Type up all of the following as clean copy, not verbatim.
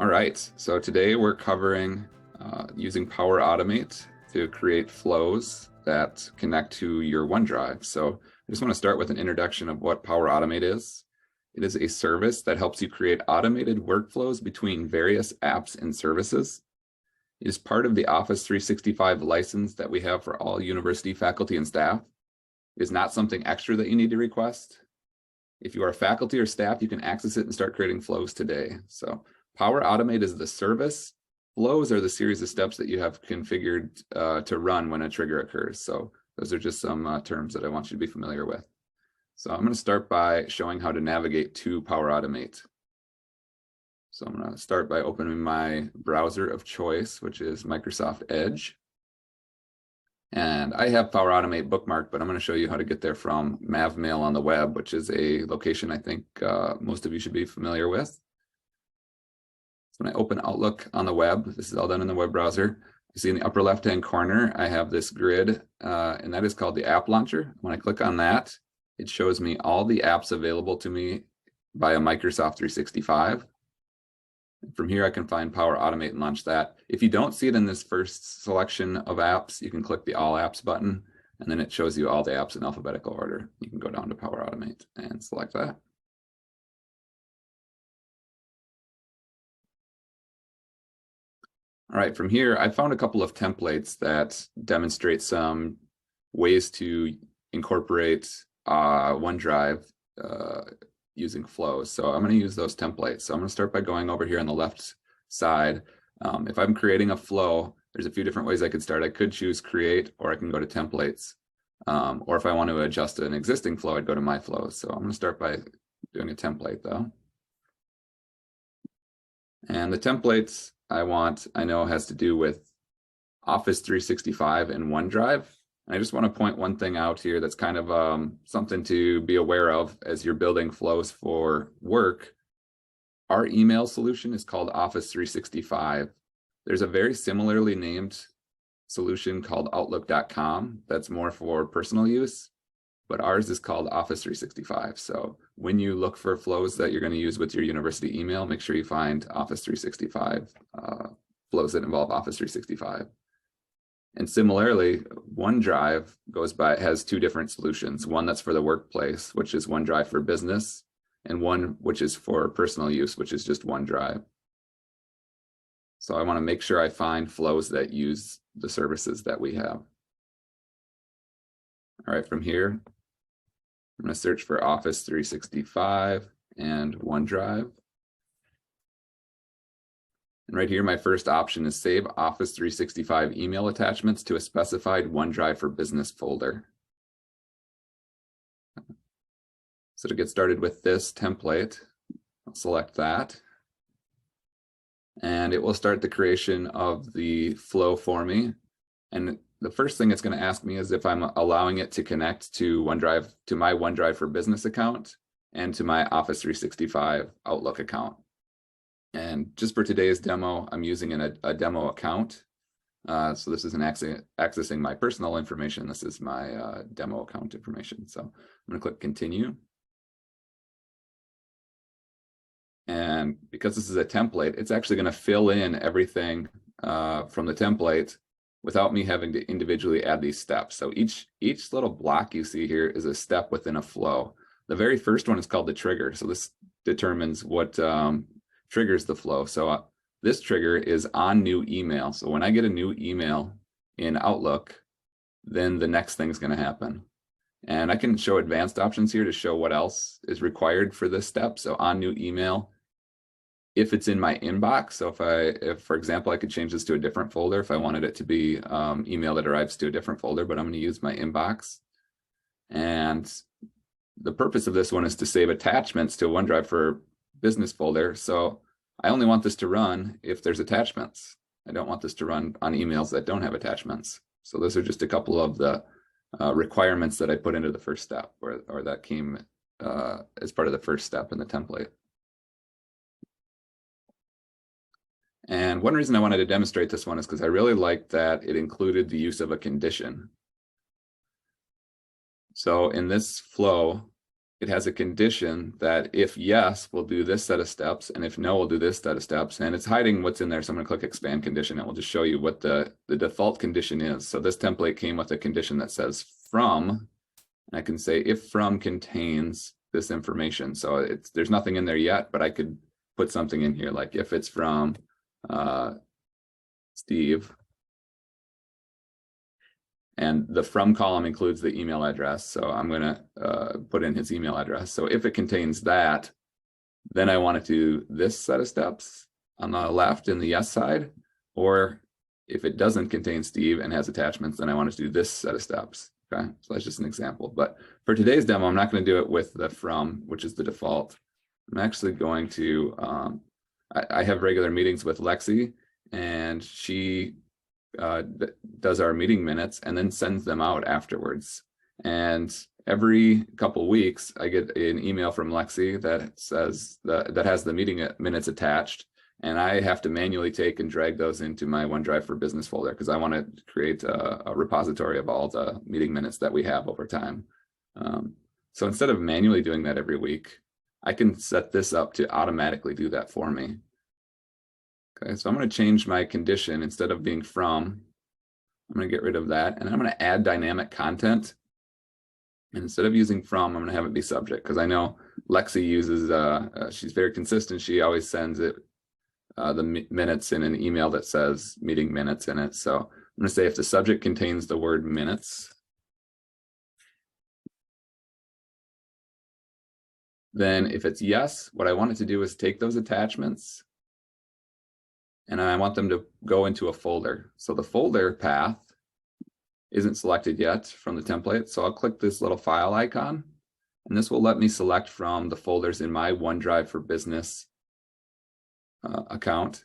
All right, so today we're covering using Power Automate to create flows that connect to your OneDrive. So I just want to start with an introduction of what Power Automate is. It is a service that helps you create automated workflows between various apps and services. It is part of the Office 365 license that we have for all university faculty and staff. It is not something extra that you need to request. If you are faculty or staff, you can access it and start creating flows today. So Power Automate is the service. Flows are the series of steps that you have configured to run when a trigger occurs. So those are just some terms that I want you to be familiar with. So I'm going to start by showing how to navigate to Power Automate. So I'm going to start by opening my browser of choice, which is Microsoft Edge. And I have Power Automate bookmarked, but I'm going to show you how to get there from MavMail on the web, which is a location I think most of you should be familiar with. So when I open Outlook on the web, this is all done in the web browser. You see in the upper left-hand corner, I have this grid, and that is called the App Launcher. When I click on that, it shows me all the apps available to me via Microsoft 365. From here, I can find Power Automate and launch that. If you don't see it in this first selection of apps, you can click the All Apps button, and then it shows you all the apps in alphabetical order. You can go down to Power Automate and select that. All right, from here, I found a couple of templates that demonstrate some ways to incorporate OneDrive using flows. So I'm going to use those templates. So I'm going to start by going over here on the left side. If I'm creating a flow, there's a few different ways I could start. I could choose create, or I can go to templates. Or if I want to adjust an existing flow, I'd go to my flows. So I'm going to start by doing a template though. And the templates I know has to do with Office 365 and OneDrive. And I just want to point one thing out here that's kind of something to be aware of as you're building flows for work. Our email solution is called Office 365. There's a very similarly named solution called Outlook.com that's more for personal use, but ours is called Office 365. So when you look for flows that you're going to use with your university email, make sure you find Office 365 flows that involve Office 365. And similarly, OneDrive has two different solutions. One that's for the workplace, which is OneDrive for Business, and one which is for personal use, which is just OneDrive. So I want to make sure I find flows that use the services that we have. All right, from here, I'm going to search for Office 365 and OneDrive. And right here, my first option is save Office 365 email attachments to a specified OneDrive for Business folder. So to get started with this template, I'll select that. And it will start the creation of the flow for me. And the first thing it's going to ask me is if I'm allowing it to connect to OneDrive, to my OneDrive for Business account and to my Office 365 Outlook account. And just for today's demo, I'm using a demo account. So this isn't accessing my personal information. This is my demo account information. So I'm going to click continue. And because this is a template, it's actually going to fill in everything from the template without me having to individually add these steps. So each little block you see here is a step within a flow. The very first one is called the trigger. So this determines what triggers the flow. So this trigger is on new email. So when I get a new email in Outlook, then the next thing is going to happen. And I can show advanced options here to show what else is required for this step. So on new email, if it's in my inbox, so if for example, I could change this to a different folder if I wanted it to be email that arrives to a different folder, but I'm going to use my inbox. And the purpose of this one is to save attachments to a OneDrive for Business folder. So I only want this to run if there's attachments. I don't want this to run on emails that don't have attachments. So those are just a couple of the requirements that I put into the first step, or that came as part of the first step in the template. And one reason I wanted to demonstrate this one is because I really liked that it included the use of a condition. So in this flow, it has a condition that if yes, we'll do this set of steps, and if no, we'll do this set of steps. And it's hiding what's in there. So I'm going to click expand condition. It will just show you what the default condition is. So this template came with a condition that says from, and I can say if from contains this information. So there's nothing in there yet, but I could put something in here, like if it's from Steve, and the from column includes the email address. So I'm going to put in his email address. So if it contains that, then I want to do this set of steps on the left in the yes side. Or if it doesn't contain Steve and has attachments, then I want to do this set of steps. Okay, so that's just an example. But for today's demo, I'm not going to do it with the from, which is the default. I'm actually going to, I have regular meetings with Lexi, and she does our meeting minutes and then sends them out afterwards. And every couple weeks, I get an email from Lexi that says that has the meeting minutes attached, and I have to manually take and drag those into my OneDrive for Business folder because I want to create a repository of all the meeting minutes that we have over time. So instead of manually doing that every week, I can set this up to automatically do that for me. Okay, so I'm going to change my condition. Instead of being from, I'm going to get rid of that, and I'm going to add dynamic content. And instead of using from, I'm going to have it be subject, because I know Lexi uses, she's very consistent. She always sends it the minutes in an email that says meeting minutes in it. So I'm going to say if the subject contains the word minutes, then if it's yes, what I want it to do is take those attachments and I want them to go into a folder. So the folder path isn't selected yet from the template. So I'll click this little file icon, and this will let me select from the folders in my OneDrive for Business account.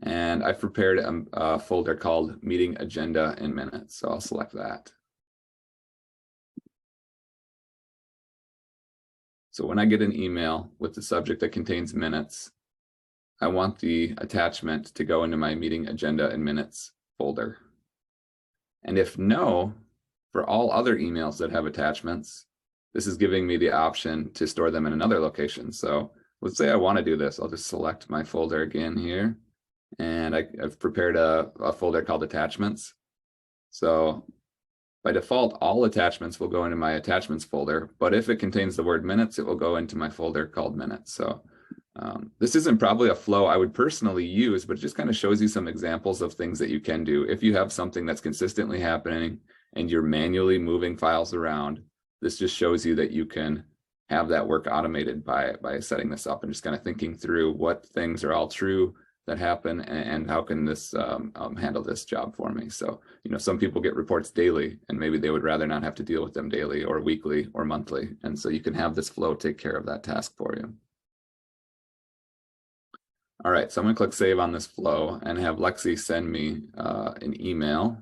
And I've prepared a folder called Meeting Agenda and Minutes. So I'll select that. So when I get an email with the subject that contains minutes, I want the attachment to go into my Meeting Agenda and Minutes folder. And if no, for all other emails that have attachments, this is giving me the option to store them in another location. So let's say I want to do this. I'll just select my folder again here. And I've prepared a folder called Attachments. So by default, all attachments will go into my Attachments folder. But if it contains the word minutes, it will go into my folder called Minutes. So this isn't probably a flow I would personally use, but it just kind of shows you some examples of things that you can do. If you have something that's consistently happening and you're manually moving files around, this just shows you that you can have that work automated by setting this up and just kind of thinking through what things are all true that happen and how can this handle this job for me. So, you know, some people get reports daily and maybe they would rather not have to deal with them daily or weekly or monthly. And so you can have this flow take care of that task for you. All right, so I'm going to click save on this flow and have Lexi send me an email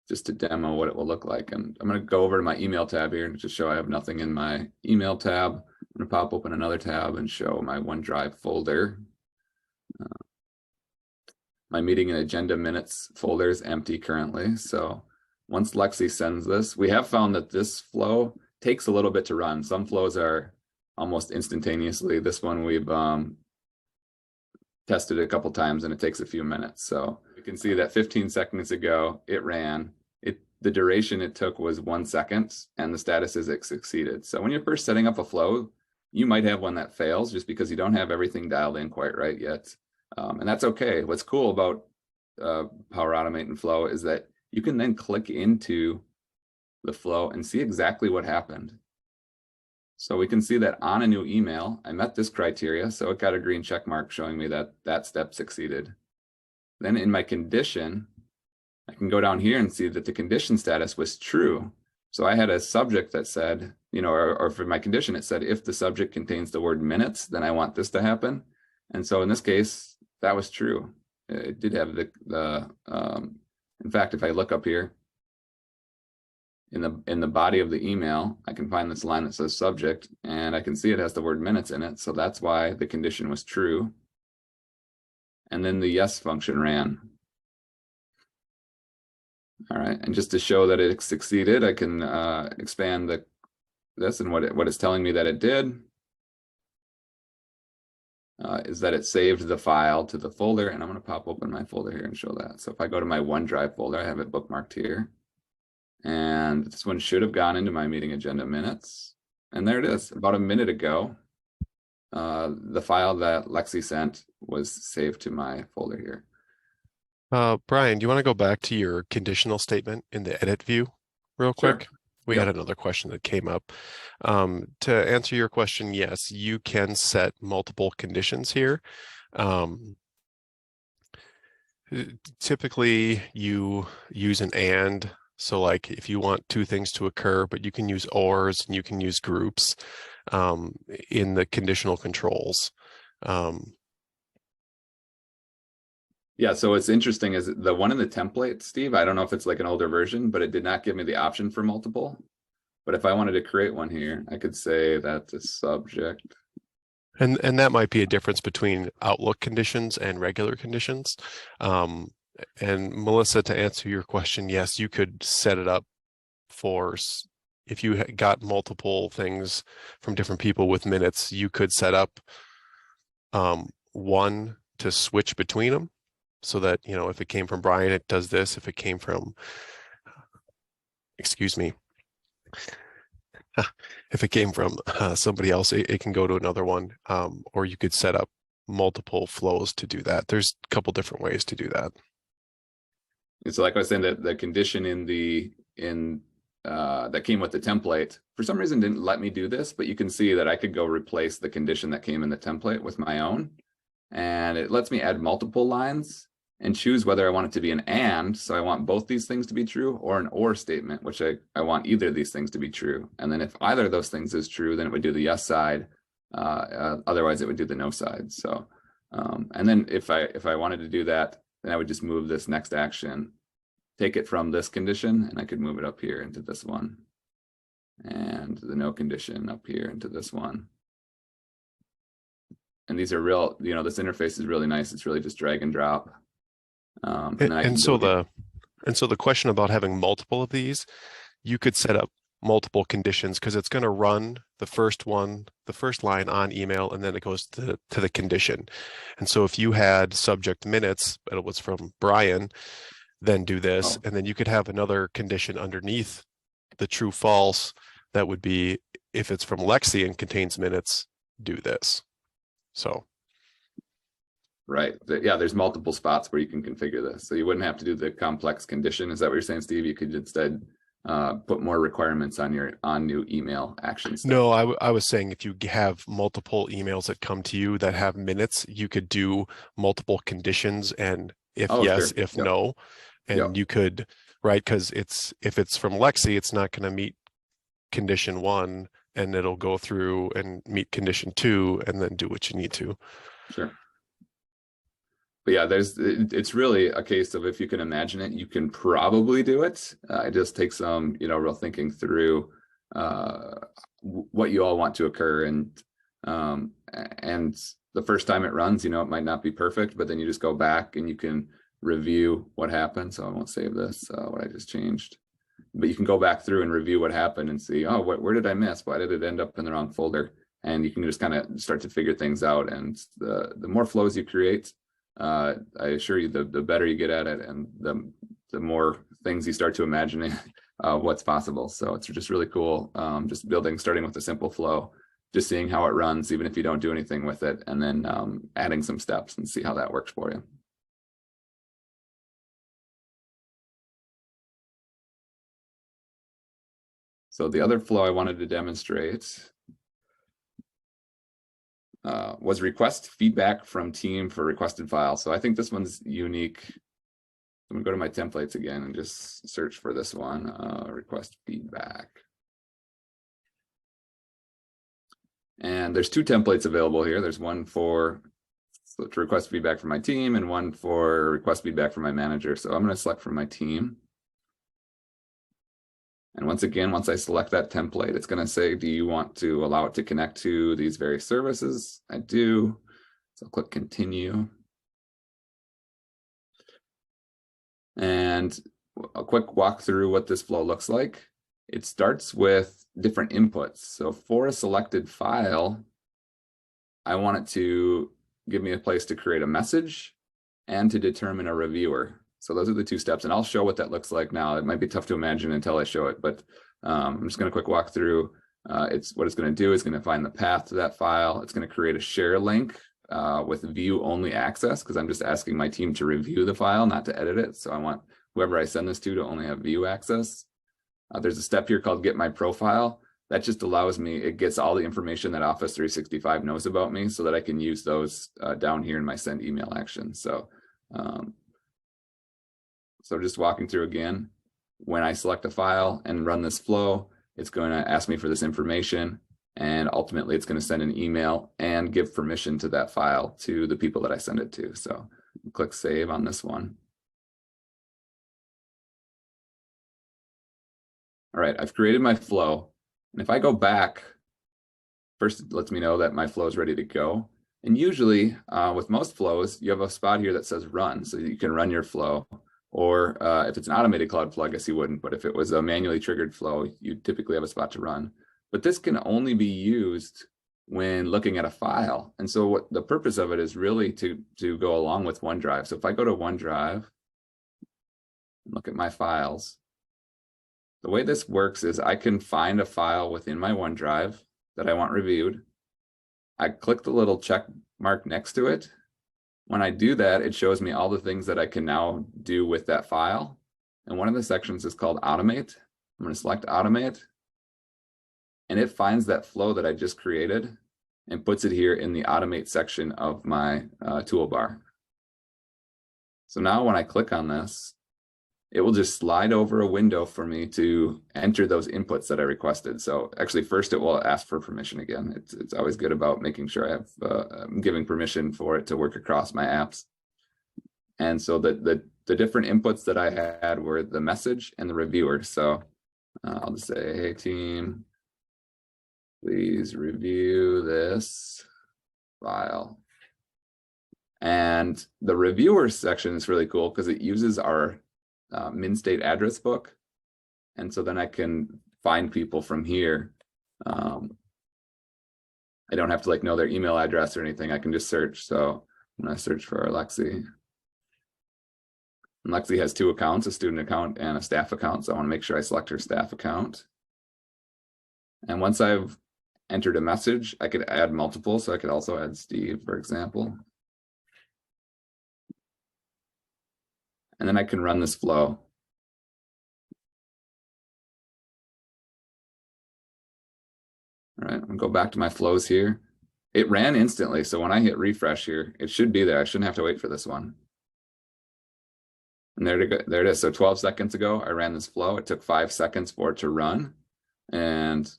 just to demo what it will look like. And I'm going to go over to my email tab here and just show I have nothing in my email tab. I'm going to pop open another tab and show my OneDrive folder. My meeting and agenda minutes folder is empty currently. So once Lexi sends this, we have found that this flow takes a little bit to run. Some flows are almost instantaneously. This one we've tested it a couple times and it takes a few minutes. So you can see that 15 seconds ago, it ran. The duration it took was 1 second and the status is it succeeded. So when you're first setting up a flow, you might have one that fails just because you don't have everything dialed in quite right yet. And that's okay. What's cool about Power Automate and Flow is that you can then click into the flow and see exactly what happened. So we can see that on a new email, I met this criteria. So it got a green check mark showing me that that step succeeded. Then in my condition, I can go down here and see that the condition status was true. So I had a subject that said, you know, or for my condition, it said, if the subject contains the word minutes, then I want this to happen. And so in this case, that was true. It did have in fact, if I look up here in the body of the email, I can find this line that says subject, and I can see it has the word minutes in it. So that's why the condition was true. And then the yes function ran. All right, and just to show that it succeeded, I can expand this, and what it's telling me that it did is that it saved the file to the folder, and I'm going to pop open my folder here and show that. So if I go to my OneDrive folder, I have it bookmarked here, and this one should have gone into my meeting agenda minutes, and there it is. About a minute ago, the file that Lexi sent was saved to my folder here. Brian, do you want to go back to your conditional statement in the edit view real quick? Sure. We Yep. had another question that came up. To answer your question, yes, you can set multiple conditions here. Typically, you use an and. So like if you want two things to occur, but you can use ors and you can use groups in the conditional controls. Yeah, so what's interesting is the one in the template, Steve, I don't know if it's like an older version, but it did not give me the option for multiple. But if I wanted to create one here, I could say that the subject. And that might be a difference between Outlook conditions and regular conditions. And Melissa, to answer your question, yes, you could set it up for, if you got multiple things from different people with minutes, you could set up one to switch between them so that, you know, if it came from Brian, it does this. If it came from, excuse me, if it came from somebody else, it can go to another one, or you could set up multiple flows to do that. There's a couple different ways to do that. And so like I was saying, that the condition that came with the template, for some reason didn't let me do this, but you can see that I could go replace the condition that came in the template with my own. And it lets me add multiple lines and choose whether I want it to be an and, so I want both these things to be true, or an or statement, which I want either of these things to be true. And then if either of those things is true, then it would do the yes side. Otherwise, it would do the no side. So, and then if I wanted to do that, then I would just move this next action, take it from this condition, and I could move it up here into this one, and the no condition up here into this one. And these are real, you know, this interface is really nice. It's really just drag and drop. And so the question about having multiple of these, you could set up multiple conditions because it's going to run the first line on email, and then it goes to the condition. And so if you had subject minutes, but it was from Brian, then do this. And then you could have another condition underneath the true false. That would be if it's from Lexi and contains minutes, do this. So. Right. Yeah, there's multiple spots where you can configure this. So you wouldn't have to do the complex condition. Is that what you're saying, Steve? You could instead put more requirements on your new email actions. No, I was saying if you have multiple emails that come to you that have minutes, you could do multiple conditions, and if yes, sure. if no, and you could, right? Because if it's from Lexi, it's not going to meet condition 1, and it'll go through and meet condition 2 and then do what you need to. Sure. But yeah, it's really a case of if you can imagine it, you can probably do it. It just takes some, you know, real thinking through what you all want to occur, and the first time it runs, you know, it might not be perfect, but then you just go back and you can review what happened. So I won't save this, what I just changed, but you can go back through and review what happened and see, oh, where did I miss? Why did it end up in the wrong folder? And you can just kind of start to figure things out. And the more flows you create, I assure you, the better you get at it, and the more things you start to imagine what's possible. So it's just really cool. Just starting with a simple flow, just seeing how it runs, even if you don't do anything with it, and then adding some steps and see how that works for you. So the other flow I wanted to demonstrate was request feedback from team for requested files. So I think this one's unique. I'm gonna go to my templates again and just search for this one, request feedback. And there's 2 templates available here. There's one to request feedback from my team, and one for request feedback from my manager. So I'm gonna select from my team. And once again, once I select that template, it's going to say, do you want to allow it to connect to these various services? I do. So I'll click continue. And a quick walk through what this flow looks like. It starts with different inputs. So for a selected file, I want it to give me a place to create a message and to determine a reviewer. So those are the two steps, and I'll show what that looks like now. It might be tough to imagine until I show it, but I'm just going to quick walk through. What it's going to do is going to find the path to that file. It's going to create a share link with view only access, because I'm just asking my team to review the file, not to edit it. So I want whoever I send this to only have view access. There's a step here called get my profile. That just allows me, it gets all the information that Office 365 knows about me so that I can use those down here in my send email action. So just walking through again, when I select a file and run this flow, it's going to ask me for this information, and ultimately it's going to send an email and give permission to that file to the people that I send it to. So click save on this one. All right, I've created my flow. And if I go back, first it lets me know that my flow is ready to go. And usually with most flows, you have a spot here that says run, so you can run your flow. Or if it's an automated cloud flow, I guess you wouldn't, but if it was a manually triggered flow, you typically have a spot to run. But this can only be used when looking at a file. And so what the purpose of it is really to go along with OneDrive. So if I go to OneDrive and look at my files, the way this works is I can find a file within my OneDrive that I want reviewed. I click the little check mark next to it. When I do that, it shows me all the things that I can now do with that file. And one of the sections is called Automate. I'm going to select Automate. And it finds that flow that I just created and puts it here in the Automate section of my toolbar. So now when I click on this, it will just slide over a window for me to enter those inputs that I requested. So actually first it will ask for permission again. It's always good about making sure I have I'm giving permission for it to work across my apps. And so the different inputs that I had were the message and the reviewer. So I'll just say, hey team, please review this file. And the reviewer section is really cool because it uses our min state address book, and so then I can find people from here. I don't have to like know their email address or anything. I can just search. So I'm going to search for Lexi. And Lexi has two accounts, a student account and a staff account. So I want to make sure I select her staff account. And once I've entered a message, I could add multiple. So I could also add Steve, for example. And then I can run this flow. All right, I'm gonna go back to my flows here. It ran instantly, so when I hit refresh here, it should be there. I shouldn't have to wait for this one. And there it is. So 12 seconds ago, I ran this flow. It took 5 seconds for it to run. And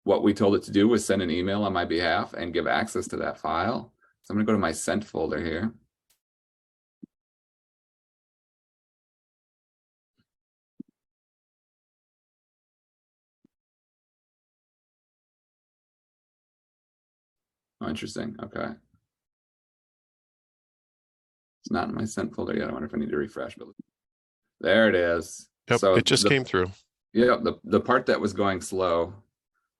what we told it to do was send an email on my behalf and give access to that file. So I'm gonna go to my sent folder here. Oh, interesting. Okay. It's not in my sent folder yet. I wonder if I need to refresh, but there it is. Yep, so it just came through. Yeah, the part that was going slow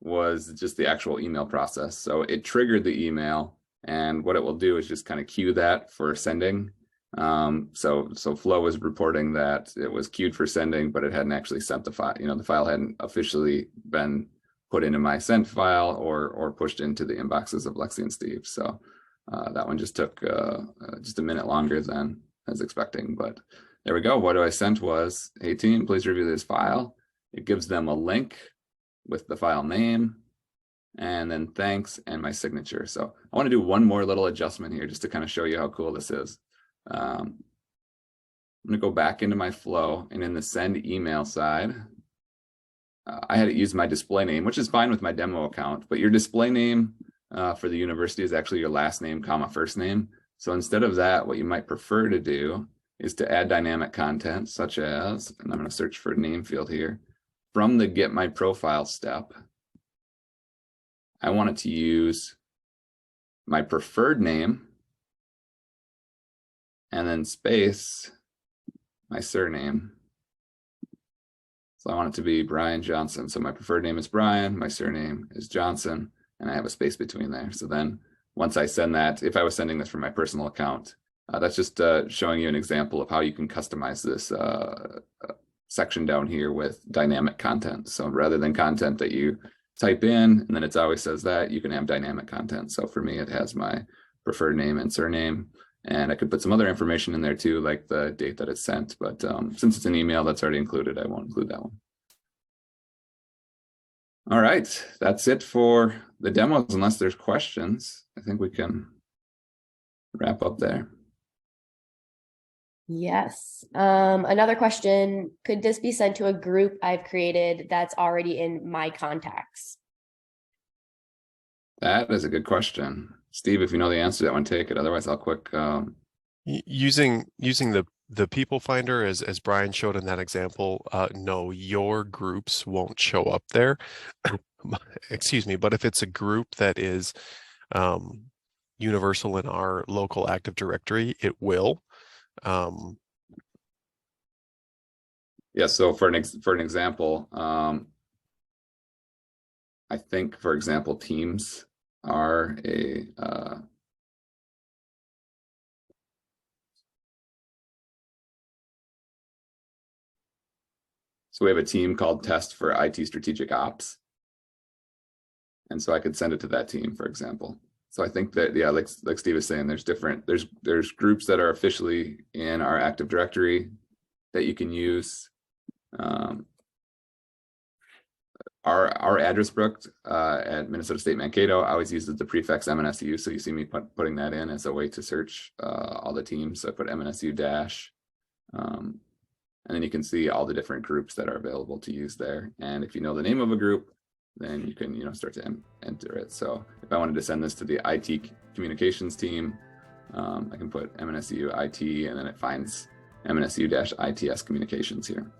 was just the actual email process. So it triggered the email, and what it will do is just kind of queue that for sending. So Flow was reporting that it was queued for sending, but it hadn't actually sent the file. You know, the file hadn't officially been put into my sent file or pushed into the inboxes of Lexi and Steve. So that one just took just a minute longer than I was expecting, but there we go. What I sent was, hey team, please review this file. It gives them a link with the file name, and then thanks and my signature. So I want to do one more little adjustment here just to kind of show you how cool this is. I'm going to go back into my flow, and in the send email side, I had it use my display name, which is fine with my demo account, but your display name for the university is actually your last name, comma, first name. So instead of that, what you might prefer to do is to add dynamic content such as, and I'm going to search for a name field here, from the get my profile step, I want it to use my preferred name and then space my surname. So I want it to be Brian Johnson. So my preferred name is Brian, my surname is Johnson, and I have a space between there. So then once I send that, if I was sending this from my personal account, that's just showing you an example of how you can customize this section down here with dynamic content. So rather than content that you type in and then it always says that, you can have dynamic content. So for me, it has my preferred name and surname, and I could put some other information in there too, like the date that it's sent. But since it's an email that's already included, I won't include that one. All right, that's it for the demos. Unless there's questions, I think we can wrap up there. Yes. Another question, could this be sent to a group I've created that's already in my contacts? That is a good question. Steve, if you know the answer to that one, take it. Otherwise, I'll quick. Using the people finder as Brian showed in that example, no, your groups won't show up there. Excuse me, but if it's a group that is universal in our local Active Directory, it will. Yeah, so for an example, I think, for example, teams are a so we have a team called Test for IT Strategic Ops, and so I could send it to that team, for example. So I think that, yeah, like Steve is saying, there's groups that are officially in our Active Directory that you can use. Our address book at Minnesota State Mankato always uses the prefix MNSU, so you see me putting that in as a way to search all the teams. So I put MNSU dash, and then you can see all the different groups that are available to use there. And if you know the name of a group, then you can start to enter it. So if I wanted to send this to the IT communications team, I can put MNSU IT, and then it finds MNSU-ITS communications here.